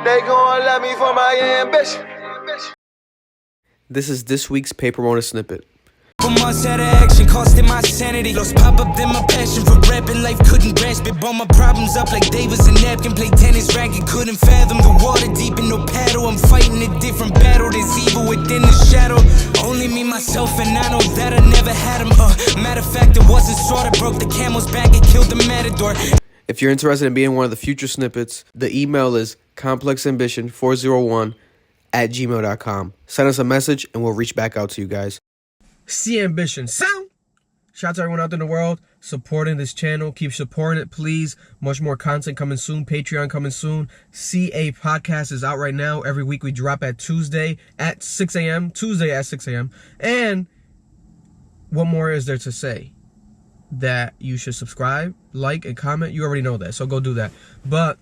They gon' love me for my ambition. This is this week's Paper Mona snippet. For months out of action, costing my sanity. Lost pop up, then my passion for rapping. Life couldn't grasp it. Brought my problems up like Davis and napkin. Play tennis racket, couldn't fathom the water deep in no paddle. I'm fighting a different battle. There's evil within the shadow. Only me, myself, and I know that I never had him. Matter of fact, it wasn't short. I broke the camel's back and killed the matador. If you're interested in being one of the future snippets, the email is complexambition401@gmail.com. Send us a message and we'll reach back out to you guys. CAmbition sound. Shout out to everyone out there in the world supporting this channel. Keep supporting it, please. Much more content coming soon. Patreon coming soon. CA podcast is out right now. Every week we drop at Tuesday at 6 a.m. Tuesday at 6 a.m. And what more is there to say? That you should subscribe, like, and comment. You already know that, so go do that. But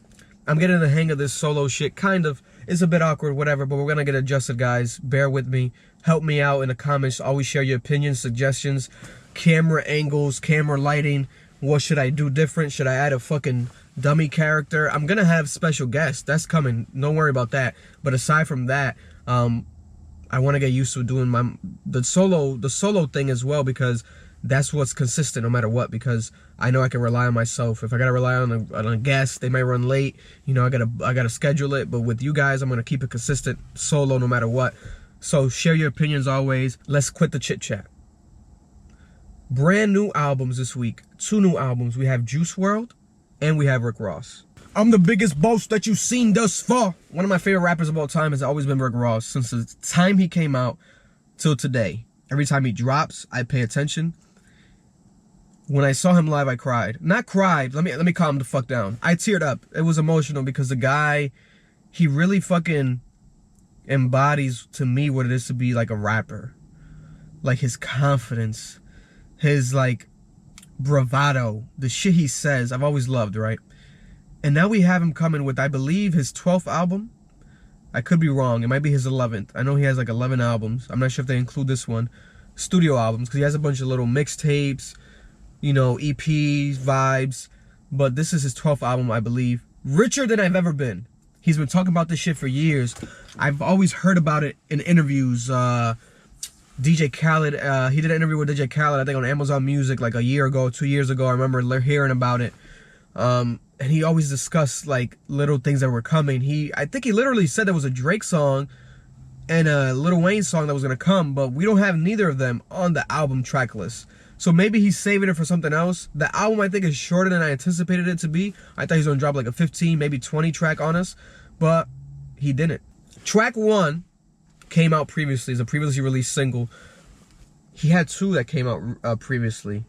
I'm getting the hang of this solo shit, kind of. It's a bit awkward, whatever, but we're gonna get adjusted, guys. Bear with me. Help me out in the comments. Always share your opinions, suggestions, camera angles, camera lighting. What should I do different? Should I add a fucking dummy character? I'm gonna have special guests. That's coming. Don't worry about that. But aside from that, I want to get used to doing the solo thing as well, because that's what's consistent no matter what, because I know I can rely on myself. If I gotta rely on a guest, they might run late. You know, I gotta schedule it. But with you guys, I'm gonna keep it consistent solo no matter what. So share your opinions always. Let's quit the chit chat. Brand new albums this week. 2 new albums. We have Juice WRLD and we have Rick Ross. I'm the biggest boast that you've seen thus far. One of my favorite rappers of all time has always been Rick Ross since the time he came out till today. Every time he drops, I pay attention. When I saw him live, I cried. Not cried. Let me calm the fuck down. I teared up. It was emotional because the guy, he really fucking embodies to me what it is to be like a rapper. Like his confidence, his like bravado, the shit he says, I've always loved, right? And now we have him coming with, I believe, his 12th album. I could be wrong. It might be his 11th. I know he has like 11 albums. I'm not sure if they include this one. Studio albums, because he has a bunch of little mixtapes, you know, EPs, vibes. But this is his 12th album, I believe. Richer than I've ever been. He's been talking about this shit for years. I've always heard about it in interviews. DJ Khaled, he did an interview with DJ Khaled, I think on Amazon Music like a year ago, 2 years ago. I remember hearing about it. And he always discussed like little things that were coming. I think he literally said there was a Drake song and a Lil Wayne song that was gonna come, but we don't have neither of them on the album track list. So maybe he's saving it for something else. The album, I think, is shorter than I anticipated it to be. I thought he was gonna drop like a 15, maybe 20 track on us, but he didn't. Track 1 came out previously, it's a previously released single. He had 2 that came out previously.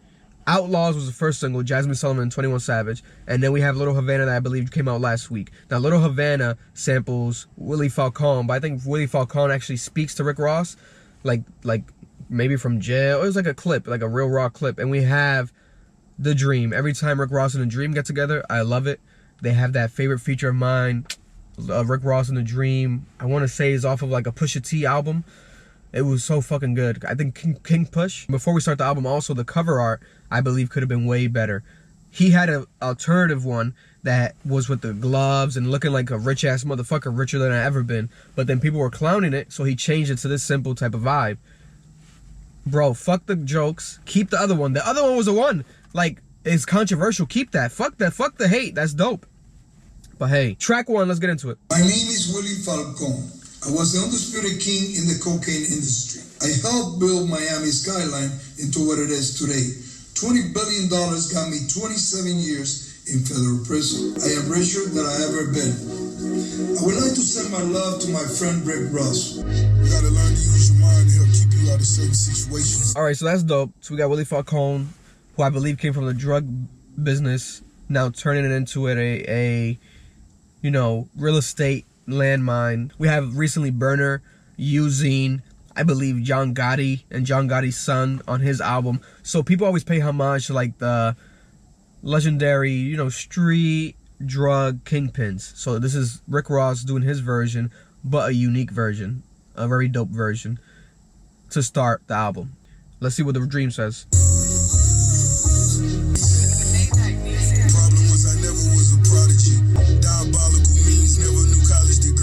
Outlawz was the first single, Jazmine, Sullivan, and 21 Savage. And then we have Little Havana that I believe came out last week. Now, Little Havana samples Willie Falcon, but I think Willie Falcon actually speaks to Rick Ross, like maybe from jail. It was like a clip, like a real raw clip. And we have The Dream. Every time Rick Ross and The Dream get together, I love it. They have that favorite feature of mine, Rick Ross and The Dream. I want to say is off of like a Pusha T album. It was so fucking good. I think King Push. Before we start the album, also the cover art, I believe, could have been way better. He had an alternative one that was with the gloves and looking like a rich ass motherfucker, richer than I ever been. But then people were clowning it, so he changed it to this simple type of vibe. Bro, fuck the jokes. Keep the other one. The other one was the one. Like, it's controversial. Keep that. Fuck that. Fuck the hate. That's dope. But hey, track 1, let's get into it. My name is Willie Falcon. I was the undisputed king in the cocaine industry. I helped build Miami's skyline into what it is today. $20 billion got me 27 years in federal prison. I am richer than I ever been. I would like to send my love to my friend Rick Ross. You gotta learn to use your mind to help keep you out of certain situations. All right, so that's dope. So we got Willie Falcon, who I believe came from the drug business, now turning it into a you know, real estate landmine. We have recently Burner, Yungeen, I believe John Gotti and John Gotti's son on his album. So people always pay homage to like the legendary, you know, street drug kingpins. So this is Rick Ross doing his version, but a unique version, a very dope version to start the album. Let's see what The Dream says. Problem was I never was a prodigy. Diabolical means, never knew college degree.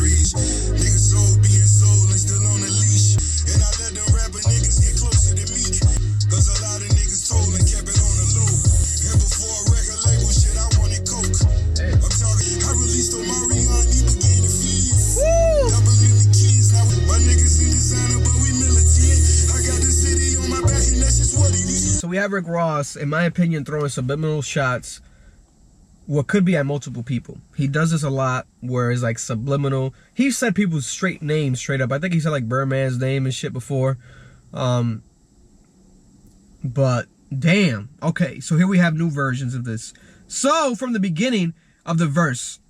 we have Rick Ross, in my opinion, throwing subliminal shots what could be at multiple people. He does this a lot, where it's like subliminal. He said people's straight names straight up. I think he said like Birdman's name and shit before. But damn. Okay, so here we have new versions of this. So from the beginning of the verse,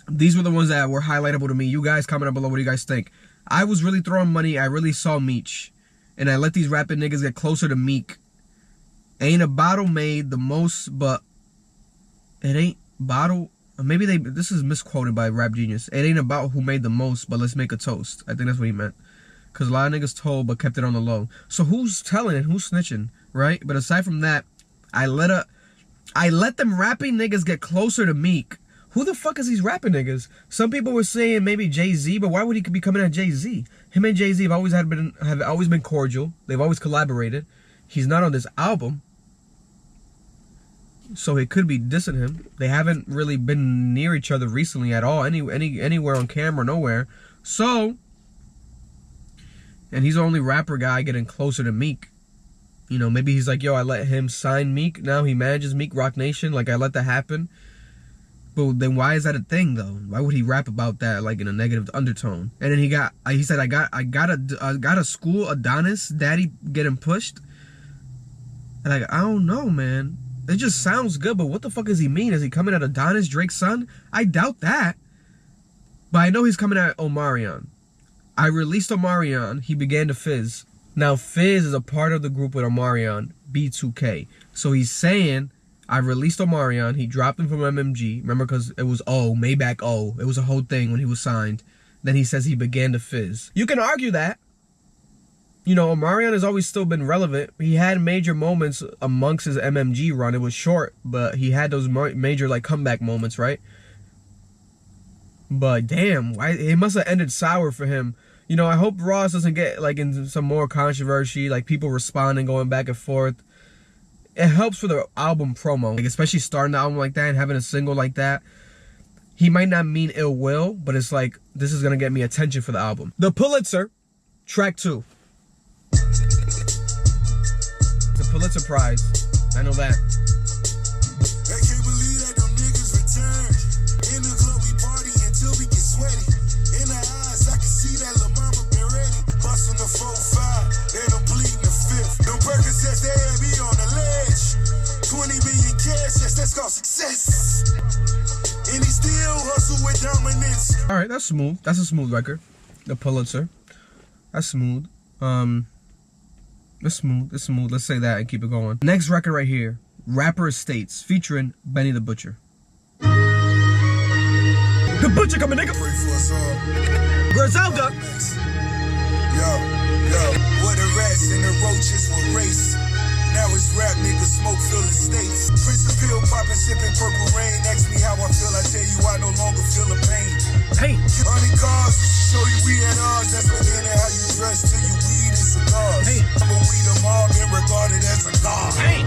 these were the ones that were highlightable to me. You guys comment down below what do you guys think. I was really throwing money. I really saw Meech. And I let these rapping niggas get closer to Meek. Ain't a bottle made the most, but it ain't bottle. Maybe this is misquoted by Rap Genius. It ain't about who made the most, but let's make a toast. I think that's what he meant. Because a lot of niggas told, but kept it on the low. So who's telling it? Who's snitching? Right? But aside from that, I let them rapping niggas get closer to Meek. Who the fuck is these rapping niggas? Some people were saying maybe Jay-Z, but why would he be coming at Jay-Z? Him and Jay-Z have always been cordial. They've always collaborated. He's not on this album, so it could be dissing him. They haven't really been near each other recently at all, anywhere on camera, nowhere. So, and he's the only rapper guy getting closer to Meek. You know, maybe he's like, yo, I let him sign Meek. Now he manages Meek Rock Nation. Like, I let that happen. But then why is that a thing though? Why would he rap about that like in a negative undertone? And then he said I got a school Adonis daddy getting pushed. And like, I don't know, man. It just sounds good, but what the fuck does he mean? Is he coming at Adonis, Drake's son? I doubt that. But I know he's coming at Omarion. I released Omarion. He began to fizz. Now Fizz is a part of the group with Omarion, B2K. So he's saying, I released Omarion. He dropped him from MMG. Remember, because it was Maybach O. It was a whole thing when he was signed. Then he says he began to fizz. You can argue that. You know, Omarion has always still been relevant. He had major moments amongst his MMG run. It was short, but he had those major like comeback moments, right? But damn, why it must have ended sour for him. You know, I hope Ross doesn't get like into some more controversy, like people responding, going back and forth. It helps for the album promo, like especially starting the album like that and having a single like that. He might not mean ill will, but it's like, this is gonna get me attention for the album. The Pulitzer, track 2. The Pulitzer Prize, I know that. I can't believe that them niggas return. In the club we party until we get sweaty. In the eyes I can see that lil' mama been ready. Bustin' the 4-5, then I'm bleeding the 5th. Them Percocets, they had me on the ledge. 20 million cash, yes, that's called success. And he still hustle with dominance. Alright, that's smooth. That's a smooth record. The Pulitzer. That's smooth. It's smooth. It's smooth. Let's say that and keep it going. Next record right here. Rapper Estates featuring Benny the Butcher. The Butcher coming, nigga. Pray for us all. Griselda. Yo, where the rats and the roaches will race. Now it's rap niggas smoke filling states. Prince of pill popping, sipping purple rain. Ask me how I feel, I tell you I no longer feel the pain. Hey. 100 cars, show you we at odds. That's beginning how you dress till you weed and cigars. Hey. I'm a weed them all, been regarded as a god. Hey.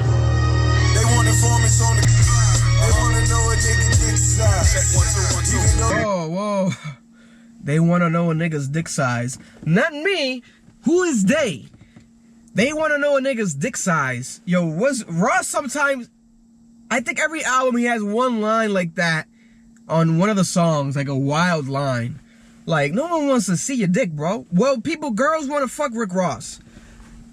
They want informants on the. They wanna know a nigga dick size. Check 1, 2, 1, 2. Whoa. They wanna know a nigga's dick size. Not me. Who is they? They want to know a nigga's dick size. Yo, was Ross sometimes... I think every album he has one line like that on one of the songs, like a wild line. Like, no one wants to see your dick, bro. Well, girls want to fuck Rick Ross.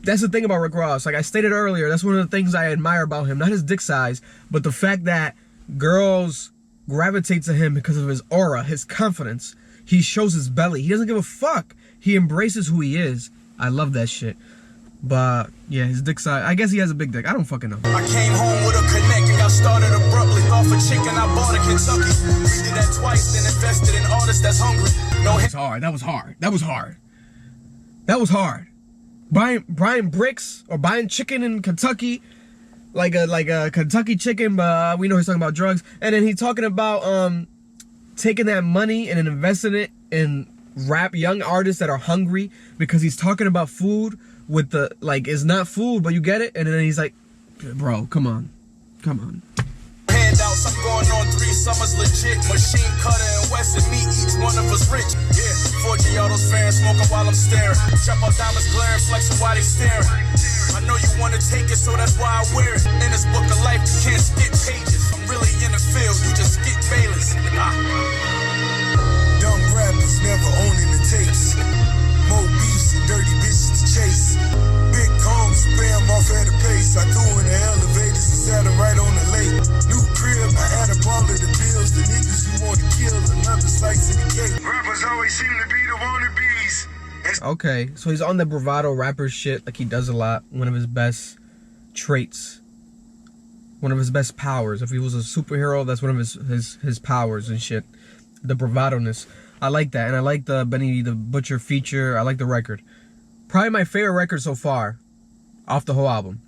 That's the thing about Rick Ross. Like I stated earlier, that's one of the things I admire about him. Not his dick size, but the fact that girls gravitate to him because of his aura, his confidence. He shows his belly. He doesn't give a fuck. He embraces who he is. I love that shit. But yeah, his dick size. I guess he has a big dick. I don't fucking know. I came home with a connect and got started abruptly. Off a chicken I bought in Kentucky. We did that twice, then invested in artists that's hungry. No, that was hard. That was hard. That was hard. That was hard. Buying bricks or buying chicken in Kentucky, like a Kentucky chicken, but we know he's talking about drugs. And then he's talking about taking that money and investing it in rap young artists that are hungry, because he's talking about food with the, like, it's not food, but you get it. And then he's like, bro, come on. Handouts, I'm going on 3 summers legit. Machine cutter and West and me, each one of us rich. Yeah, 4G autos faring, smoking while I'm staring. Trap out diamonds glaring, flexing while they staring. My I know you wanna take it, so that's why I wear it. In this book of life, you can't skip pages. I'm really in the field, you just skip Bayless. Young rappers never owning the tapes. More beefs and dirty bitches to chase. Big combs, spam off at a pace. I threw in the elevators and sat them right on the lake. New crib, I added all of the bills. The niggas you want to kill, another slice of the cake. Rappers always seem to be the wannabes. Okay, so he's on the bravado rapper shit like he does a lot. One of his best traits. One of his best powers. If he was a superhero, that's one of his powers and shit. The bravado-ness. I like that. And I like the Benny the Butcher feature. I like the record. Probably my favorite record so far. Off the whole album.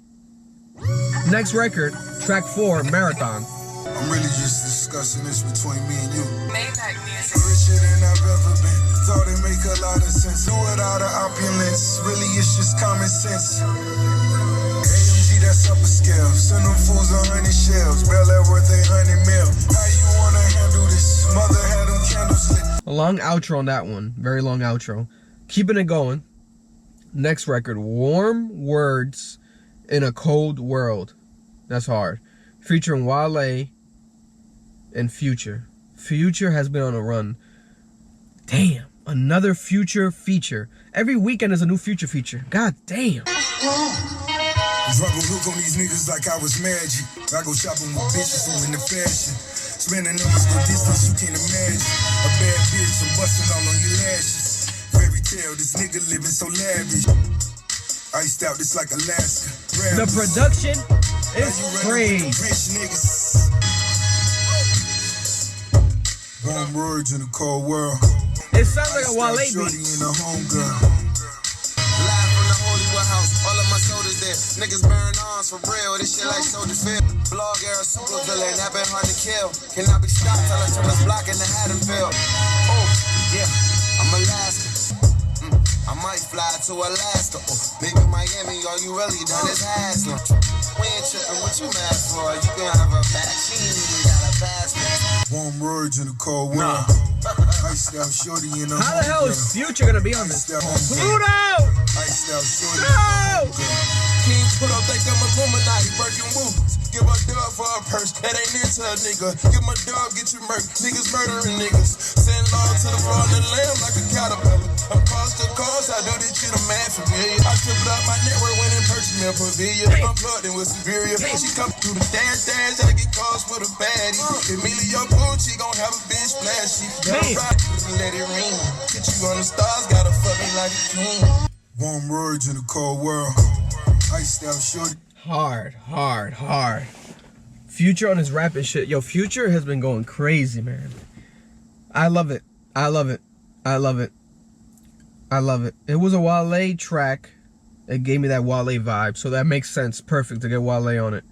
Next record, track 4, Marathon. I'm really just discussing this between me and you. Maybach music. Richer than I've ever been. Thought it make a lot of sense. Do it out of opulence. Really, it's just common sense. AMG, that's upper scale. Send them fools 100 shells. Bell at worth 800 mil. How you wanna handle this? Mother had them candles lit. A long outro on that one. Very long outro. Keeping it going. Next record, Warm Words in a Cold World. That's hard. Featuring Wale and Future. Future has been on a run. Damn. Another Future feature. Every weekend is a new Future feature. God damn. Struggle hook on these niggas like I was magic. I go shopping with bitches who in the fashion. Spending numbers go distance you can't imagine. A bad bitch, I'm busting all on your lashes. Fairy tale, this nigga living so lavish. Iced out, it's like Alaska. The production is crazy. Rich niggas. Warm words in a cold world. It sounds like a Wale Shorty beat. and a homegirl. Live from the Holy Warehouse, all of my soldiers there. Niggas burn arms for real, this shit like soldier feel. Blog era super villain, that been hard to kill. Cannot be stopped till I turn this block into Haddonfield. Oh, yeah, I'm Alaska. I might fly to Alaska. Oh, maybe Miami, all you really done is hassling. We ain't tripping, what you mad for? You can have a vaccine, you got a passport. Warm words in a cold world. Iced out shorty in a How the hell is Future gonna be on this? Pluto! Iced out shorty. No! King put up, think I'm a Illuminati, working moves. Give a dub for a purse, that ain't into a nigga. Give my dub, get you murked. Niggas murdering niggas. Send law to the raw and the lamb like a caterpillar. I'm cost to cost, I do this shit, I'm mad familiar. I tripled up my network, went and purchased me a pavilion. I'm plugged in with Superior. She come through the dash, I get calls for the baddie. Emilio Gucci gon' have a bitch flashy. Let it ring. Get you on the stars, gotta fuck me like a king. Warm words in a cold world. Iced out shorty. Hard. Future on his rap and shit. Yo, Future has been going crazy, man. I love it. It was a Wale track. It gave me that Wale vibe. So that makes sense. Perfect to get Wale on it.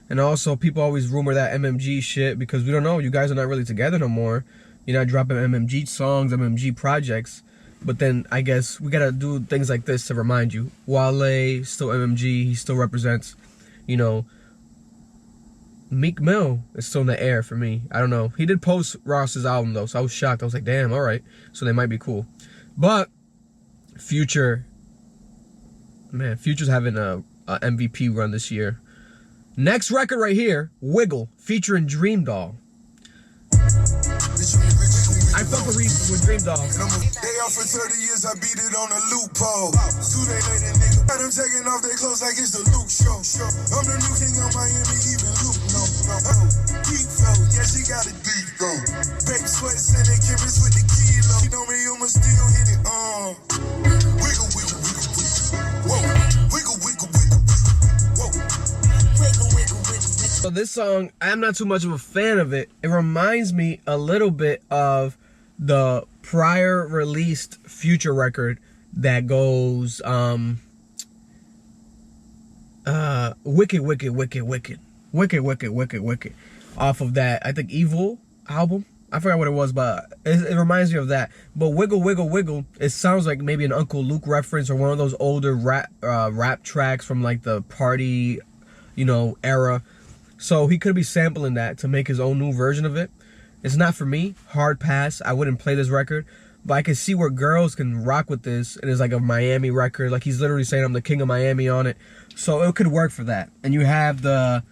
And also, people always rumor that MMG shit because we don't know. You guys are not really together no more. You're not dropping MMG songs, MMG projects. But then, I guess, we gotta do things like this to remind you. Wale, still MMG, he still represents, you know, Meek Mill is still in the air for me. I don't know. He did post Ross's album, though, so I was shocked. I was like, damn, alright. So they might be cool. But, Future, man, Future's having a MVP run this year. Next record right here, Wiggle, featuring DreamDoll. I fuck with DreamDoll. They off for 30 years, I beat it on a loophole. Too late, nigga. Got them taking off their clothes like it's the Luke show. I'm the new king of Miami, even Luke. No. Deep flow, yeah, she got a deep though. Baby sweat, sending cameras with the kilo. You know me, I'ma still hit it. Wiggle. Whoa. Wiggle. Whoa. Wiggle. So this song, I'm not too much of a fan of it. It reminds me a little bit of the prior released Future record that goes Wicked off of that, I think, Evil album. I forgot what it was, but it reminds me of that. But Wiggle, it sounds like maybe an Uncle Luke reference or one of those older rap tracks from like the party, you know, era. So he could be sampling that to make his own new version of it. It's not for me. Hard pass. I wouldn't play this record. But I can see where girls can rock with this. It is like a Miami record. Like he's literally saying I'm the king of Miami on it. So it could work for that. And you have the,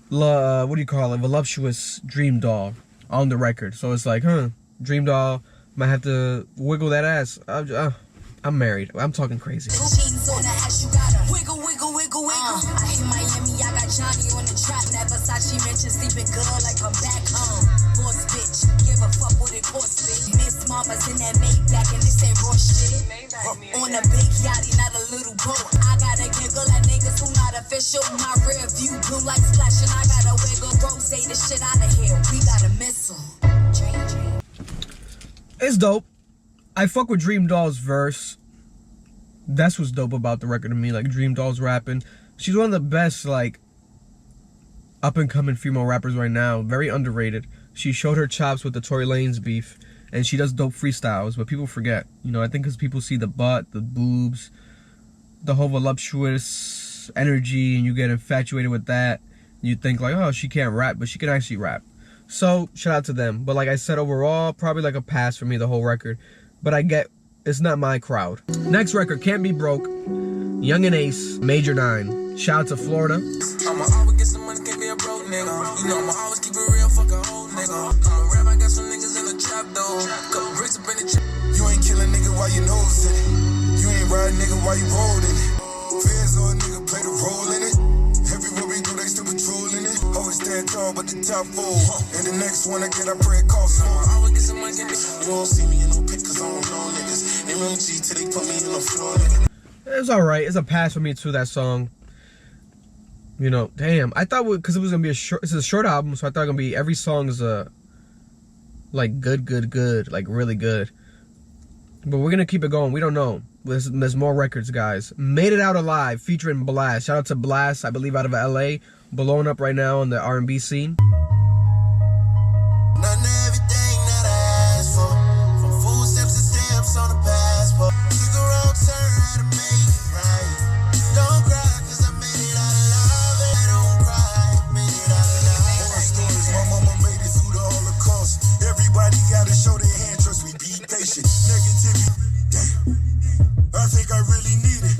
what do you call it? Voluptuous DreamDoll on the record. So it's like, DreamDoll might have to wiggle that ass. I'm married. I'm talking crazy. Jeans on the ass, you gotta wiggle, wiggle, wiggle, wiggle. I hit Miami, I got Johnny on the trap. That Versace mentioned sleeping good like I'm back home. Boss bitch, give a fuck what it costs, bitch. Miss Mama's in that Maybach and this ain't raw shit. On a big yachty, not a little boat. I gotta giggle at niggas who not official. My rear view blue like splashing. I gotta wiggle, bro, say the shit out of here. We got a missile. It's dope. I fuck with DreamDoll's verse. That's what's dope about the record to me. Like DreamDoll's rapping. She's one of the best like up and coming female rappers right now. Very underrated. She showed her chops with the Tory Lanez beef, and she does dope freestyles. But people forget. You know, I think because people see the butt, the boobs, the whole voluptuous energy, and you get infatuated with that. You think like, oh, she can't rap, but she can actually rap. So shout out to them. But like I said, overall, probably like a pass for me, the whole record. But I get it's not my crowd. Next record, Can't Be Broke. Young and Ace, Major 9. Shout out to Florida. I'ma always get some money, can't be a broke nigga. You know I'ma always keep it real, fuck a whole nigga. I'ma rap, I got some niggas in the trap though. Couple bricks up in the trap. You ain't killing nigga while you nosing it. You ain't riding nigga while you rolling it. Fans on nigga play the role in it. Everywhere we go, they still patrolling it. Always stand tall, but the top full. And the next one I get, I pray it costs more. I'ma always get some money, can't be. You don't see me in no pic, cause I don't know niggas. They really G till they put me in the floor, nigga. It's alright. It's a pass for me too, that song. You know, damn. I thought because it was gonna be a short. It's a short album, so I thought it was gonna be every song is like good, like really good. But we're gonna keep it going. We don't know. There's more records, guys. Made It Out Alive featuring Blxst. Shout out to Blxst, I believe out of LA, blowing up right now on the R&B scene. Nothing everything that I asked for. From food stamps to stamps on the passport. Took a wrong turn, had to make it right. Don't cry, cause I made it out alive. And don't cry, made it out alive. Horror stories, my mama made it through the Holocaust. Everybody gotta show their hand, trust me, be patient. Negativity, damn. I think I really need it.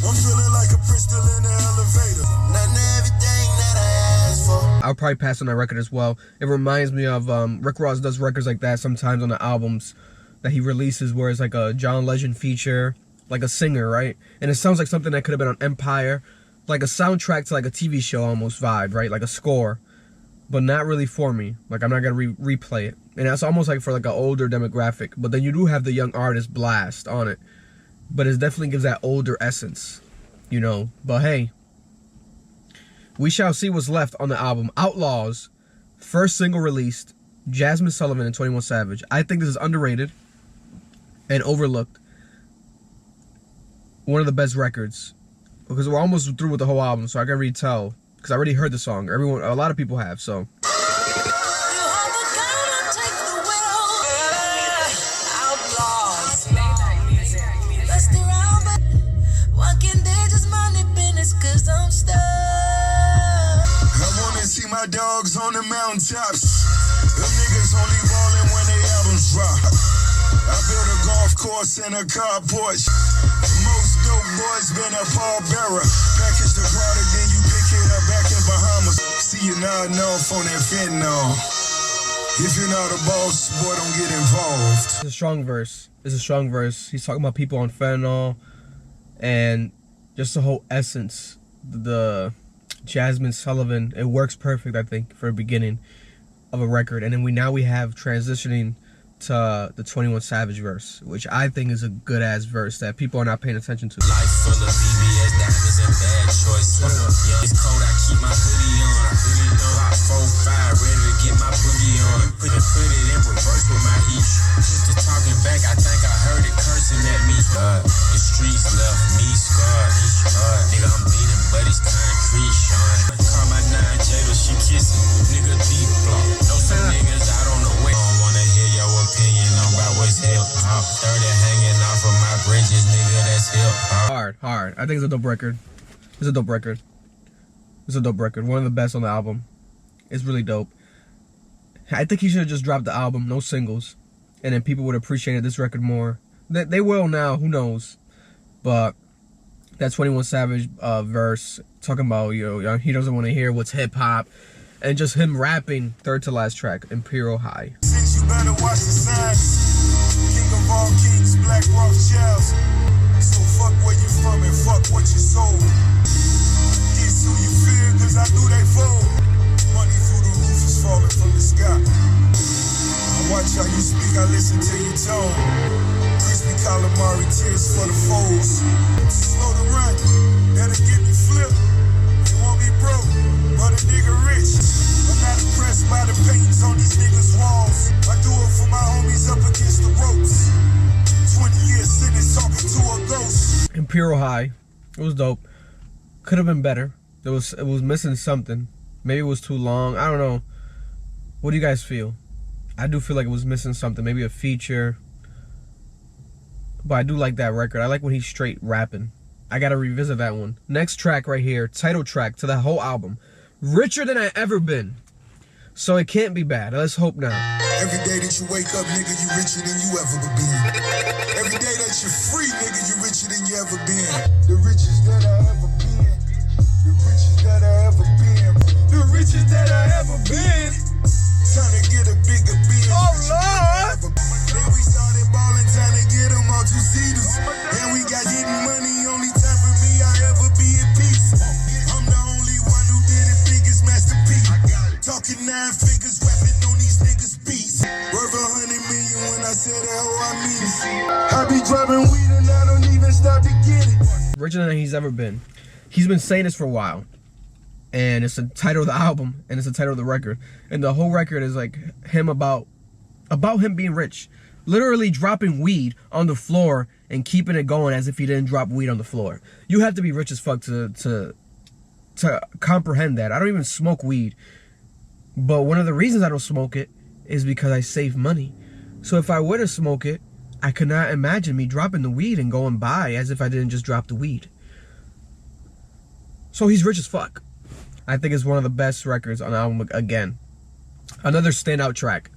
I'm feeling like a pistol in the elevator. Nothing everything that I asked for. I'll probably pass on that record as well. It reminds me of Rick Ross does records like that sometimes on the albums that he releases where it's like a John Legend feature, like a singer, right? And it sounds like something that could have been on Empire, like a soundtrack to like a TV show almost vibe, right? Like a score, but not really for me. Like I'm not gonna replay it. And that's almost like for like an older demographic. But then you do have the young artist Blxst on it. But it definitely gives that older essence, you know. But hey, we shall see what's left on the album. Outlawz, first single released, Jazmine Sullivan and 21 Savage. I think this is underrated and overlooked. One of the best records. Because we're almost through with the whole album, so I can already tell. Because I already heard the song. A lot of people have, so. My dogs on the mountaintops. Them niggas only ballin' when they albums drop. I built a golf course and a car porch. Most dope boys been a pallbearer. Package the product, then you pick it up back in Bahamas. See you nodding off on that fentanyl. If you're not a boss, boy, don't get involved. It's a strong verse. He's talking about people on fentanyl and just the whole essence. The Jazmine Sullivan, it works perfect, I think, for a beginning of a record. And then we have transitioning to the 21 Savage verse, which I think is a good ass verse that people are not paying attention to. Life full of VVS diamonds and bad choices. Yeah, it's cold, I keep my hoodie on. I really know I 4-5, ready to get my boogie on. Put it in reverse with my heat. Just talking back, I think I heard it cursing at me. The streets left me scarred. Nigga, I'm beating buddies, concrete shine. Call my 9 Jada, she kissing. Nigga deep block. Know some niggas out on the way. Don't wanna hear your opinion on about what's hip hop. 30 hanging off of my bridges, nigga, that's hip hop. Hard. I think it's a dope record. One of the best on the album. It's really dope. I think he should have just dropped the album, no singles. and then people would appreciate this record more. They will now, who knows? But that 21 Savage verse talking about, he doesn't want to hear what's hip hop, and just him rapping, third to last track, Imperial High. Since you better watch the signs, king of all kings, Black Rothschilds. So fuck where you from and fuck what you sold. Guess who you fear, cause I knew they fold. Money through the roof is falling from the sky. I watch how you speak, I listen to your tone. Crispy calamari, tears for the foes. Slow to run, that'll get me flipped. They won't be broke, but a nigga rich. I'm not impressed by the paintings on these niggas' walls. I do it for my homies up against the ropes. 20 years sitting talking to a ghost. Imperial High, it was dope. Could have been better. It was missing something. Maybe it was too long. I don't know. What do you guys feel? I do feel like it was missing something. Maybe a feature. But I do like that record. I like when he's straight rapping. I gotta revisit that one. Next track right here, title track to the whole album. Richer Than I Ever Been. So it can't be bad. Let's hope not. Every day that you wake up, nigga, you richer than you ever been. Every day that you're free, nigga, you richer than you ever been. The richest that I ever been. The richest that I ever been. The richest that I ever been. Time to get a bigger bin. Oh, Lord! Then we started balling, time to get them all two-seaters. And we got getting money, only time for me I ever be in peace. I'm the only one who did it, biggest masterpiece. Talking 9 figures, rapping on these niggas' beats. Worth 100 million when I said that, I mean it. I be driving weed and I don't even stop to get it. Richer Than He's Ever Been. He's been saying this for a while. And it's the title of the album, and it's the title of the record. And the whole record is like him about him being rich. Literally dropping weed on the floor and keeping it going as if he didn't drop weed on the floor. You have to be rich as fuck to comprehend that. I don't even smoke weed. But one of the reasons I don't smoke it is because I save money. So if I were to smoke it, I could not imagine me dropping the weed and going by as if I didn't just drop the weed. So he's rich as fuck. I think it's one of the best records on the album again. Another standout track.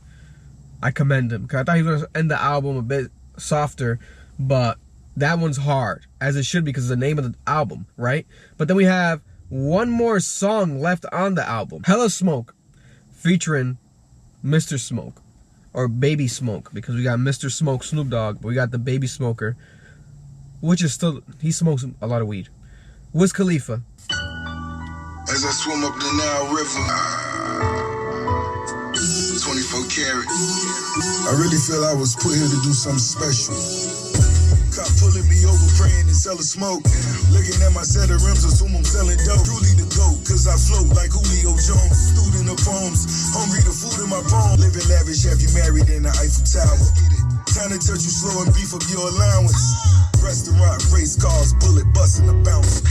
I commend him. Because I thought he was going to end the album a bit softer. But that one's hard. As it should be because it's the name of the album, right? But then we have one more song left on the album. Hella Smoke. Featuring Mr. Smoke. Or Baby Smoke. Because we got Mr. Smoke, Snoop Dogg. But we got the Baby Smoker. Which is still... He smokes a lot of weed. Wiz Khalifa. As I swim up the Nile River, 24 karat. I really feel I was put here to do something special. Cop pulling me over, praying and selling smoke. Looking at my set of rims, assume I'm selling dope. Truly the GOAT, cause I float like Julio Jones. Student of poems, hungry the food in my palm. Living lavish, have you married in the Eiffel Tower? Time to touch you slow and beef up your allowance. Restaurant, race cars, bullet busting the bounce.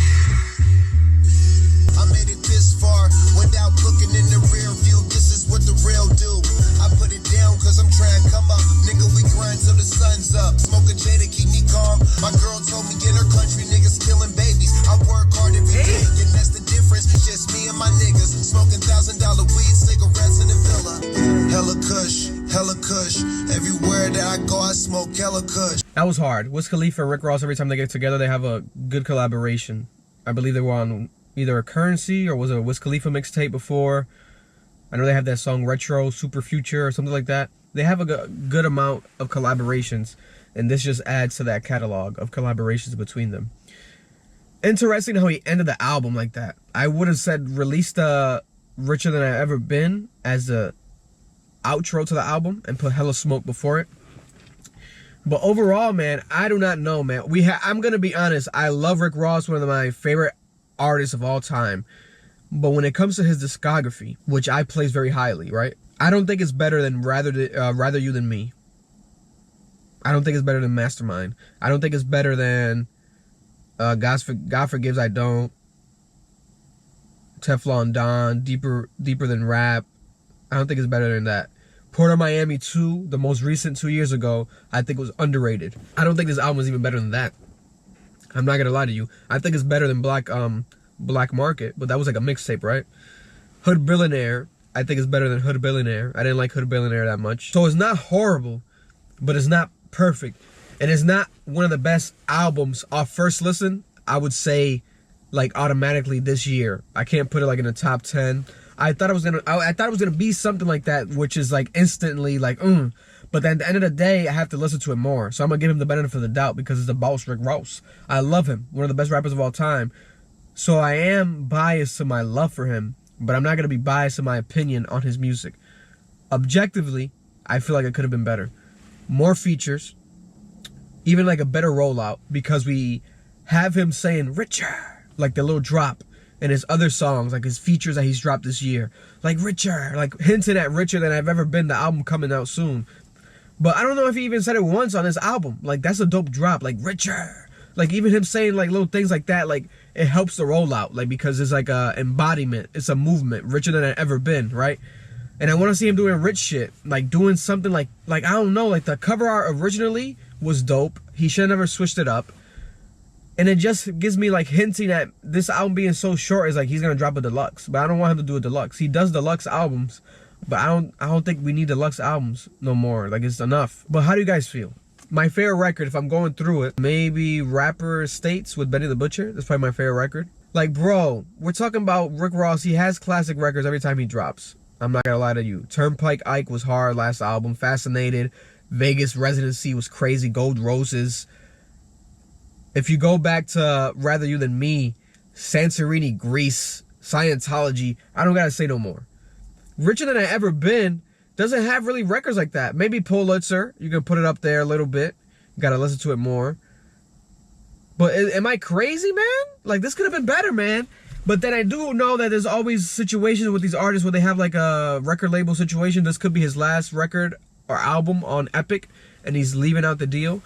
I made it this far without looking in the rear view. This is what the real do. I put it down cause I'm trying to come up. Nigga, we grind till the sun's up. Smoking J to keep me calm. My girl told me in her country niggas killing babies. I work hard every day and that's the difference. Just me and my niggas smoking $1,000 weed, cigarettes in the villa. Hella kush, hella kush. Everywhere that I go I smoke hella kush. That was hard. Wiz Khalifa and Rick Ross, every time they get together, they have a good collaboration. I believe they were on either a Currency or was it a Wiz Khalifa mixtape before. I know they have that song Retro, Super Future or something like that. They have a good amount of collaborations, and this just adds to that catalog of collaborations between them. Interesting how he ended the album like that. I would have said release the Richer Than I Ever Been as the outro to the album and put Hella Smoke before it. But overall, man, I do not know, man. I'm going to be honest. I love Rick Ross, one of my favorite artist of all time. But when it comes to his discography, which I place very highly, right? I don't think it's better than Rather You Than Me. I don't think it's better than Mastermind. I don't think it's better than God Forgives I Don't. Teflon Don, Deeper Than Rap. I don't think it's better than that. Port of Miami 2, the most recent 2 years ago, I think was underrated. I don't think this album is even better than that. I'm not gonna lie to you. I think it's better than Black Market, but that was like a mixtape, right? Hood Billionaire, I think it's better than Hood Billionaire. I didn't like Hood Billionaire that much. So it's not horrible but it's not perfect. And it's not one of the best albums off first listen, I would say, like, automatically this year. I can't put it like in the top 10. I thought it was gonna be something like that, which is like instantly like, But then at the end of the day, I have to listen to it more. So I'm gonna give him the benefit of the doubt because it's the boss, Rick Ross. I love him, one of the best rappers of all time. So I am biased to my love for him, but I'm not gonna be biased in my opinion on his music. Objectively, I feel like it could have been better. More features, even like a better rollout, because we have him saying richer, like the little drop in his other songs, like his features that he's dropped this year, like richer, like hinting at richer than I've ever been, the album coming out soon. But I don't know if he even said it once on this album. Like, that's a dope drop, like richer. Like, even him saying like little things like that, like it helps the rollout, like, because it's like a embodiment, it's a movement, richer than I've ever been, right? And I want to see him doing rich shit, like doing something like I don't know, like the cover art originally was dope. He should have never switched it up. And it just gives me like hinting at this album being so short is like he's gonna drop a deluxe. But I don't want him to do a deluxe. He does deluxe albums, but I don't think we need deluxe albums no more. Like, it's enough. But how do you guys feel? My favorite record, if I'm going through it, maybe Rapper States with Benny the Butcher. That's probably my favorite record. Like, bro, we're talking about Rick Ross. He has classic records every time he drops. I'm not gonna lie to you. Turnpike Ike was hard last album. Fascinated. Vegas Residency was crazy. Gold Roses. If you go back to Rather You Than Me, Santorini, Greece, Scientology, I don't gotta say no more. Richer Than I Ever Been doesn't have really records like that. Maybe Pulitzer, you can put it up there a little bit. You gotta listen to it more. But am I crazy, man? Like, this could have been better, man. But then I do know that there's always situations with these artists where they have like a record label situation. This could be his last record or album on Epic, and he's leaving out the deal.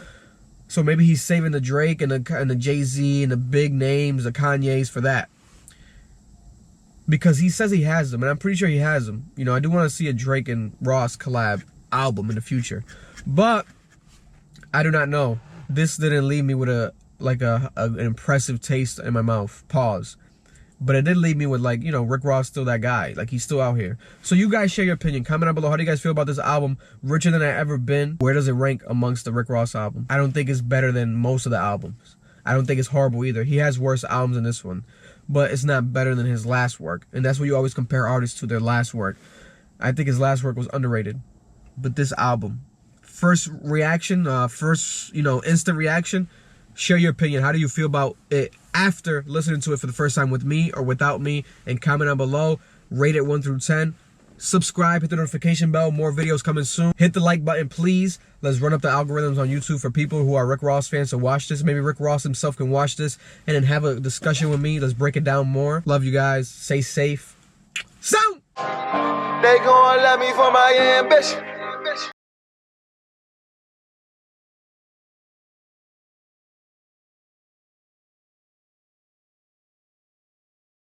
So maybe he's saving the Drake and the Jay-Z and the big names, the Kanyes for that. Because he says he has them, and I'm pretty sure he has them. You know, I do want to see a Drake and Ross collab album in the future. But I do not know. This didn't leave me with an impressive taste in my mouth. Pause. But it did leave me with, like, you know, Rick Ross still that guy. Like, he's still out here. So you guys share your opinion. Comment down below. How do you guys feel about this album? Richer Than I Ever Been. Where does it rank amongst the Rick Ross album? I don't think it's better than most of the albums. I don't think it's horrible either. He has worse albums than this one. But it's not better than his last work. And that's what you always compare artists to, their last work. I think his last work was underrated. But this album, first reaction, instant reaction. Share your opinion. How do you feel about it after listening to it for the first time with me or without me? And comment down below. Rate it 1 through 10. Subscribe, hit the notification bell. More videos coming soon. Hit the like button, please. Let's run up the algorithms on YouTube for people who are Rick Ross fans to watch this. Maybe Rick Ross himself can watch this and then have a discussion with me. Let's break it down more. Love you guys. Stay safe. Sound! They gon' love me for my ambition.